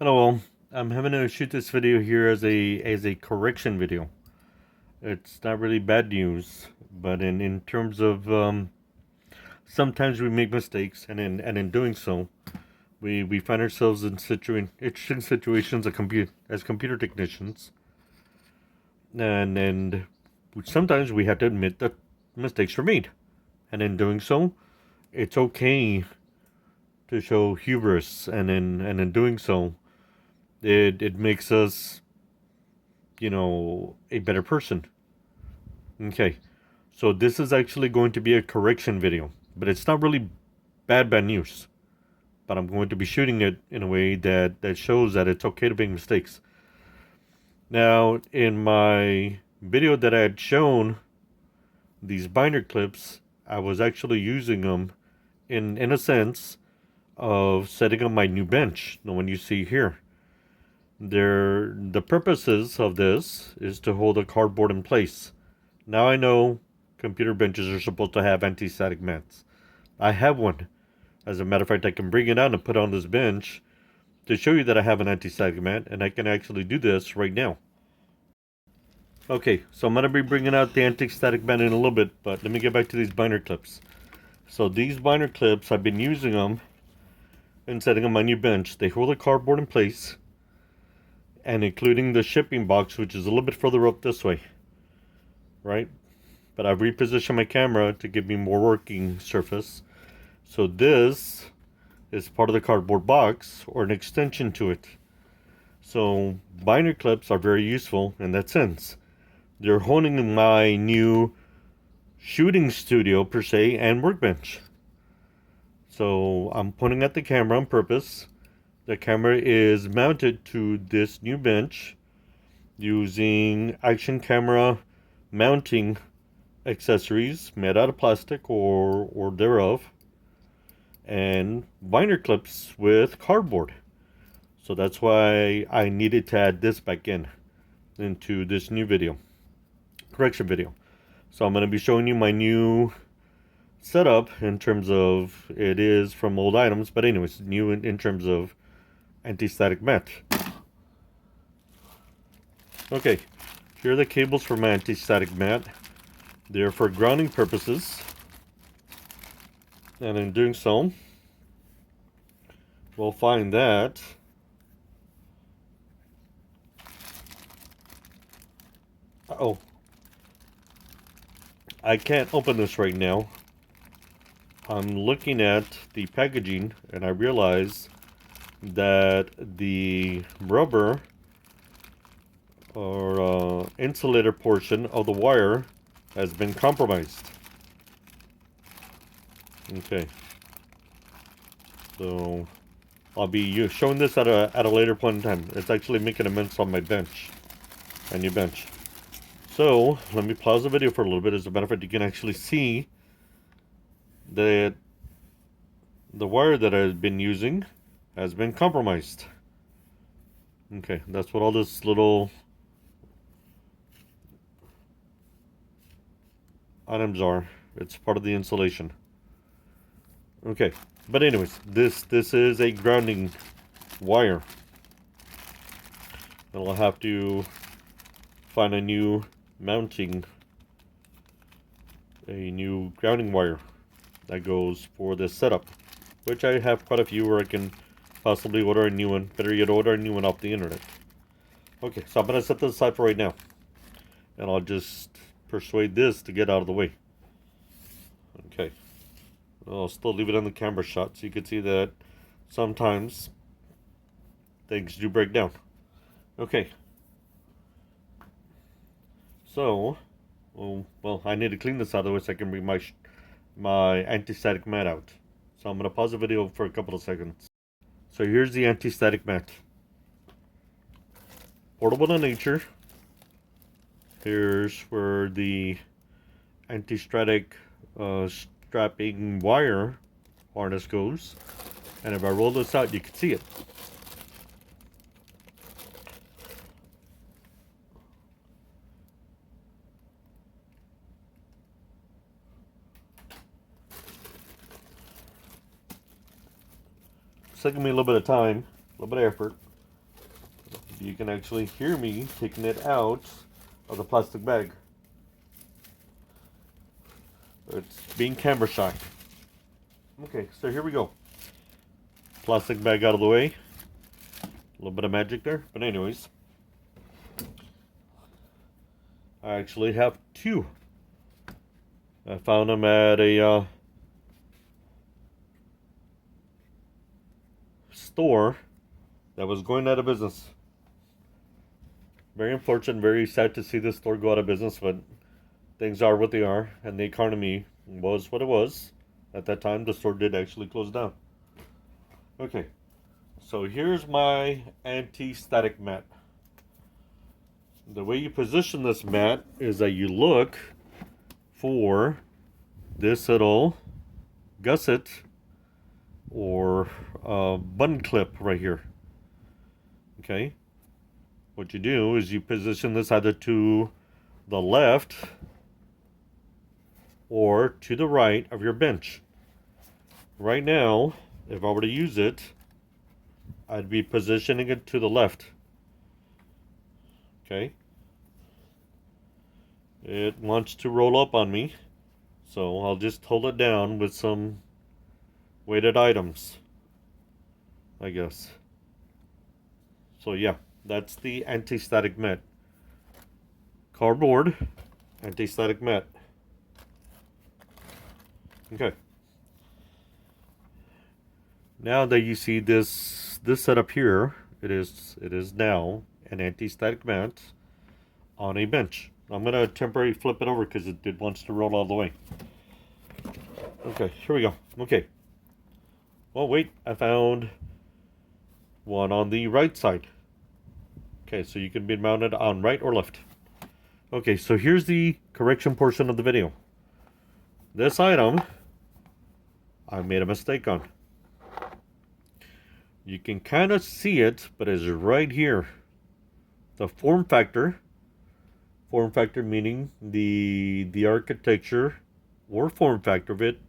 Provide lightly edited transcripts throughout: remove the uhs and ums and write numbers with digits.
Hello, all. I'm having to shoot this video here as a correction video. It's not really bad news, but in terms of sometimes we make mistakes, and in doing so, we find ourselves in interesting situations as computer technicians, and sometimes we have to admit that mistakes were made, and in doing so, it's okay to show hubris, and in doing so, it makes us a better person. Okay, so this is actually going to be a correction video, but it's not really bad news. But I'm going to be shooting it in a way that shows that it's okay to make mistakes. Now, in my video that I had shown these binder clips, I was actually using them in a sense of setting up my new bench, the one you see here. The purposes of this is to hold a cardboard in place. Now I know computer benches are supposed to have anti-static mats. I have one. As a matter of fact, I can bring it out and put it on this bench to show you that I have an anti-static mat, and I can actually do this right now. Okay, so I'm going to be bringing out the anti-static mat in a little bit, but let me get back to these binder clips. So these binder clips, I've been using them and setting up my new bench. They hold the cardboard in place, and including the shipping box, which is a little bit further up this way, right? But I've repositioned my camera to give me more working surface. So this is part of the cardboard box or an extension to it. So binder clips are very useful in that sense. They're holding my new shooting studio per se and workbench. So I'm pointing at the camera on purpose. The camera is mounted to this new bench using action camera mounting accessories made out of plastic or thereof, and binder clips with cardboard. So that's why I needed to add this back into this new video, correction video. So I'm going to be showing you my new setup in terms of it is from old items, but anyways, new in terms of anti-static mat. Okay, here are the cables for my anti-static mat. They're for grounding purposes, and in doing so, we'll find that oh, I can't open this right now. I'm looking at the packaging and I realize that the rubber or insulator portion of the wire has been compromised. Okay, so I'll be showing this at a later point in time. It's actually making a mess on my bench, my new bench. So let me pause the video for a little bit. As a matter of fact, you can actually see that the wire that I've been using has been compromised. Okay, that's what all this little items are. It's part of the insulation. Okay, but anyways, this is a grounding wire. And I'll have to find a new grounding wire that goes for this setup, which I have quite a few where I can possibly order a new one. Better yet, order a new one off the internet. Okay, so I'm going to set this aside for right now, and I'll just persuade this to get out of the way. Okay, I'll still leave it on the camera shot so you can see that sometimes things do break down. Okay, so well, I need to clean this out of the way so I can bring my anti-static mat out. So I'm going to pause the video for a couple of seconds. So here's the anti-static mat. Portable in nature. Here's where the anti-static strapping wire harness goes. And if I roll this out, you can see it. It's taking me a little bit of time, a little bit of effort, you can actually hear me taking it out of the plastic bag. It's being camera shy. Okay, so here we go. Plastic bag out of the way. A little bit of magic there, but anyways. I actually have two. I found them at a store that was going out of business. Very unfortunate, very sad to see this store go out of business, but things are what they are, and the economy was what it was. At that time, the store did actually close down. Okay, so here's my anti-static mat. The way you position this mat is that you look for this little gusset or button clip right here. Okay, what you do is you position this either to the left or to the right of your bench. Right now, if I were to use it, I'd be positioning it to the left. Okay, it wants to roll up on me, so I'll just hold it down with some weighted items, I guess. So yeah, that's the anti-static mat. Cardboard anti-static mat. Okay. Now that you see this setup here, it is now an anti-static mat on a bench. I'm gonna temporarily flip it over because it wants to roll all the way. Okay, here we go. Okay. Oh wait, I found one on the right side. Okay, so you can be mounted on right or left. Okay, so here's the correction portion of the video. This item, I made a mistake on. You can kind of see it, but it's right here. The form factor meaning the architecture or form factor of it,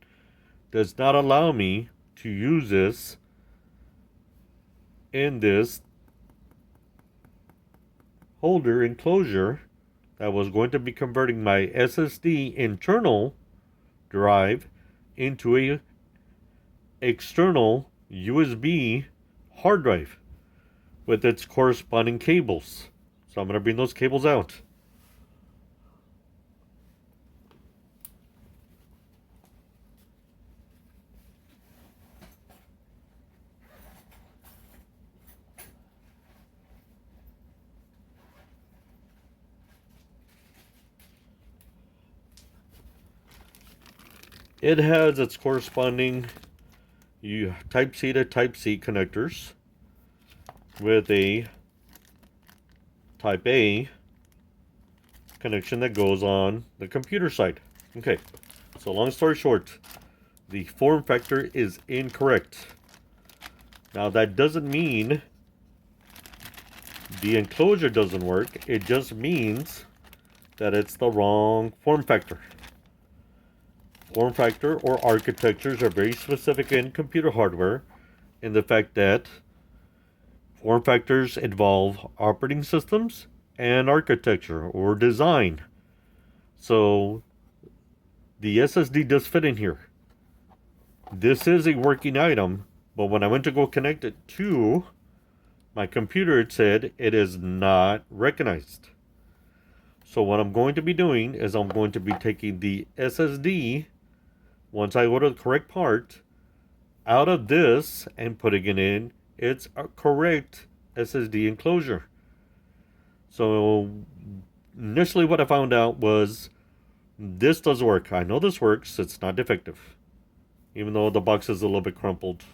does not allow me to use this in this holder enclosure that was going to be converting my SSD internal drive into a external USB hard drive with its corresponding cables. So I'm going to bring those cables out. It has its corresponding Type-C to Type-C connectors with a Type-A connection that goes on the computer side. Okay, so long story short, the form factor is incorrect. Now that doesn't mean the enclosure doesn't work. It just means that it's the wrong form factor. Form factor or architectures are very specific in computer hardware in the fact that form factors involve operating systems and architecture or design. So the SSD does fit in here. This is a working item, but when I went to go connect it to my computer, it said it is not recognized. So what I'm going to be doing is I'm going to be taking the SSD, once I order the correct part, out of this and putting it in its correct SSD enclosure. So initially what I found out was this does work. I know this works. It's not defective. Even though the box is a little bit crumpled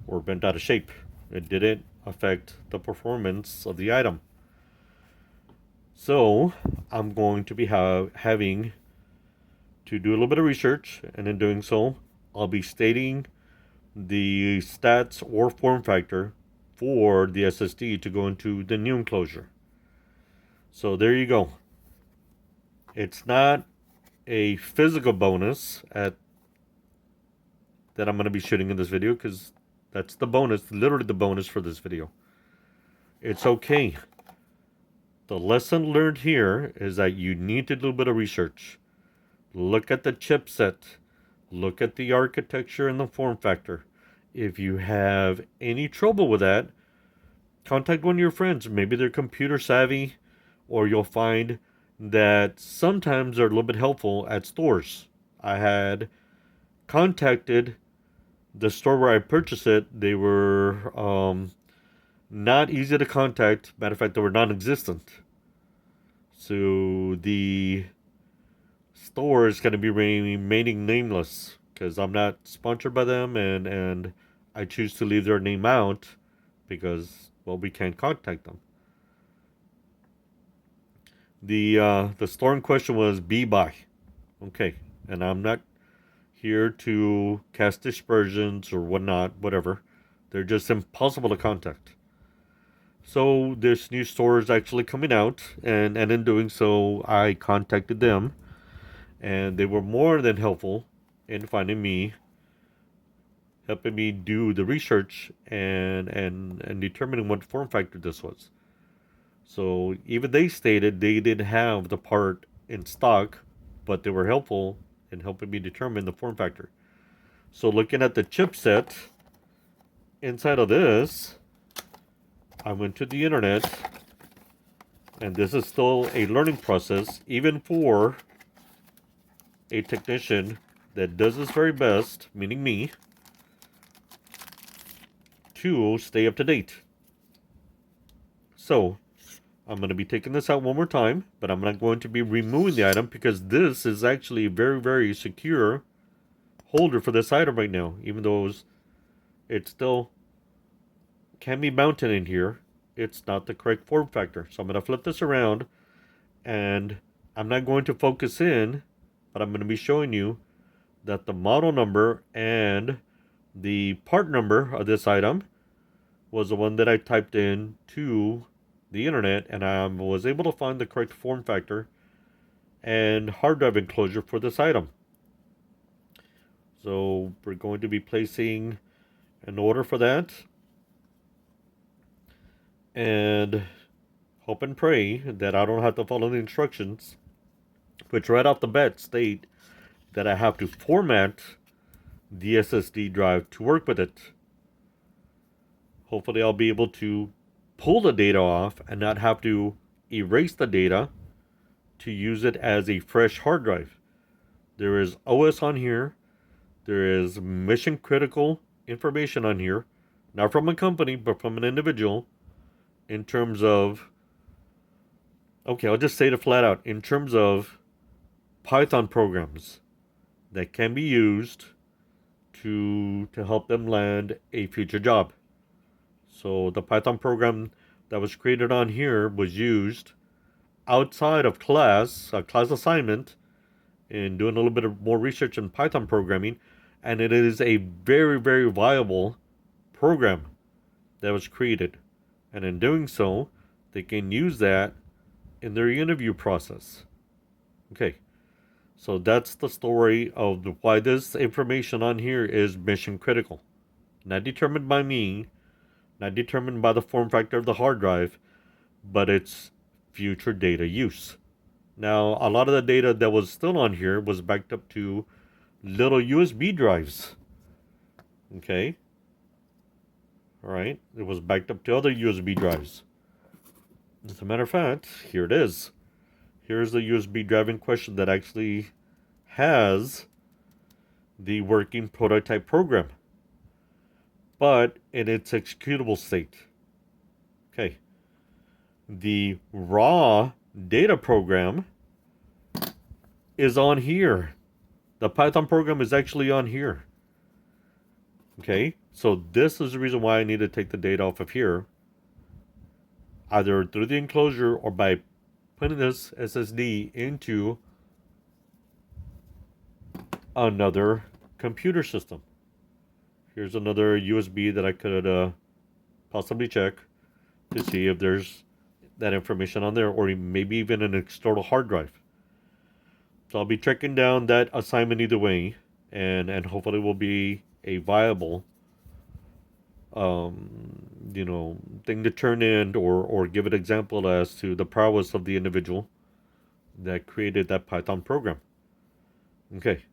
or bent out of shape, it didn't affect the performance of the item. So I'm going to be having to do a little bit of research, and in doing so, I'll be stating the stats or form factor for the SSD to go into the new enclosure. So there you go. It's not a physical bonus that I'm going to be shooting in this video, because that's the bonus, literally the bonus for this video. It's okay. The lesson learned here is that you need to do a bit of research. Look at the chipset. Look at the architecture and the form factor. If you have any trouble with that, contact one of your friends. Maybe they're computer savvy, or you'll find that sometimes they're a little bit helpful at stores. I had contacted the store where I purchased it. They were not easy to contact. Matter of fact, they were non-existent. So the store is going to be remaining nameless because I'm not sponsored by them, and I choose to leave their name out because, well, we can't contact them. The store in question was Buy. Okay, and I'm not here to cast aspersions or whatnot, whatever. They're just impossible to contact. So this new store is actually coming out, and in doing so, I contacted them, and they were more than helpful in finding me, helping me do the research and determining what form factor this was. So even they stated they didn't have the part in stock, but they were helpful in helping me determine the form factor. So looking at the chipset inside of this, I went to the internet, and this is still a learning process, even for a technician that does his very best, meaning me, to stay up to date. So I'm going to be taking this out one more time, but I'm not going to be removing the item because this is actually a very, very secure holder for this item right now. Even though it still can be mounted in here, it's not the correct form factor. So I'm going to flip this around, and I'm not going to focus in, but I'm going to be showing you that the model number and the part number of this item was the one that I typed in to the internet, and I was able to find the correct form factor and hard drive enclosure for this item. So we're going to be placing an order for that, and hope and pray that I don't have to follow the instructions, which right off the bat state that I have to format the SSD drive to work with it. Hopefully I'll be able to pull the data off and not have to erase the data to use it as a fresh hard drive. There is OS on here. There is mission critical information on here, not from a company, but from an individual, in terms of, okay, I'll just say it flat out, in terms of Python programs that can be used to help them land a future job. So the Python program that was created on here was used outside of class, a class assignment, and doing a little bit of more research in Python programming, and it is a very, very viable program that was created. And in doing so, they can use that in their interview process. Okay, so that's the story of why this information on here is mission critical. Not determined by me, not determined by the form factor of the hard drive, but it's future data use. Now, a lot of the data that was still on here was backed up to little USB drives. Okay. All right. It was backed up to other USB drives. As a matter of fact, here it is. Here's the USB drive in question that actually has the working prototype program, but in its executable state. Okay. The raw data program is on here. The Python program is actually on here. Okay, so this is the reason why I need to take the data off of here, either through the enclosure or by putting this SSD into another computer system. Here's another USB that I could possibly check to see if there's that information on there, or maybe even an external hard drive. So I'll be checking down that assignment either way, and hopefully will be a viable thing to turn in or give an example as to the prowess of the individual that created that Python program. Okay.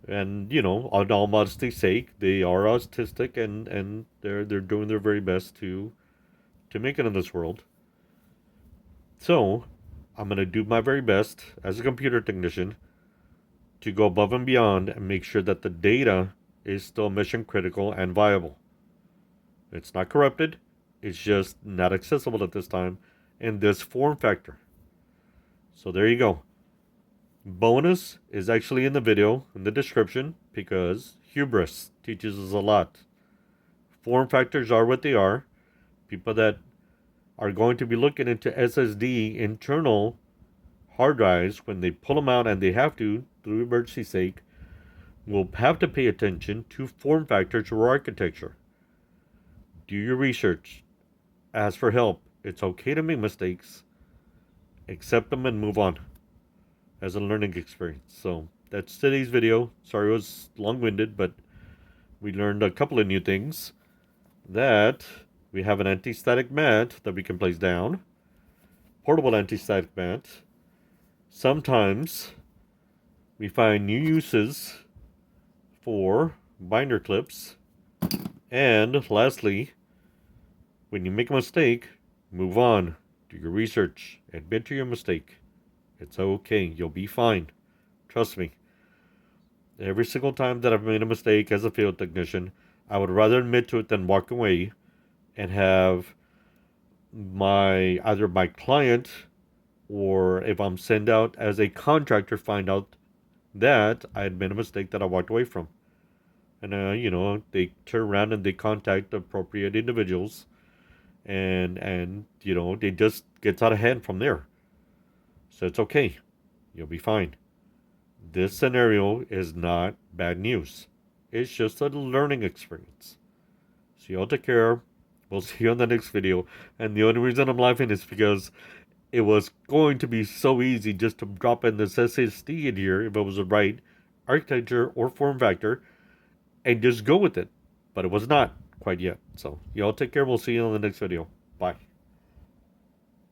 And on all modesty's sake, they are autistic and they're doing their very best to make it in this world. So I'm gonna do my very best as a computer technician to go above and beyond and make sure that the data is still mission critical and viable. It's not corrupted, it's just not accessible at this time in this form factor. So there you go. Bonus is actually in the video, in the description, because hubris teaches us a lot. Form factors are what they are. People that are going to be looking into SSD internal hard drives, when they pull them out, and they have to, through emergency sake, will have to pay attention to form factors or architecture. Do your research. Ask for help. It's okay to make mistakes. Accept them and move on as a learning experience. So that's today's video. Sorry it was long-winded, but we learned a couple of new things. That we have an anti-static mat that we can place down. Portable anti-static mat. Sometimes we find new uses for binder clips. And lastly, when you make a mistake, move on. Do your research. Admit to your mistake. It's okay. You'll be fine. Trust me. Every single time that I've made a mistake as a field technician, I would rather admit to it than walk away and have either my client, or if I'm sent out as a contractor, find out that I had made a mistake that I walked away from. And they turn around and they contact the appropriate individuals, and it just gets out of hand from there. So it's okay. You'll be fine. This scenario is not bad news. It's just a learning experience. So y'all take care. We'll see you on the next video. And the only reason I'm laughing is because it was going to be so easy just to drop in this SSD in here if it was the right architecture or form factor and just go with it. But it was not quite yet. So y'all take care. We'll see you on the next video. Bye.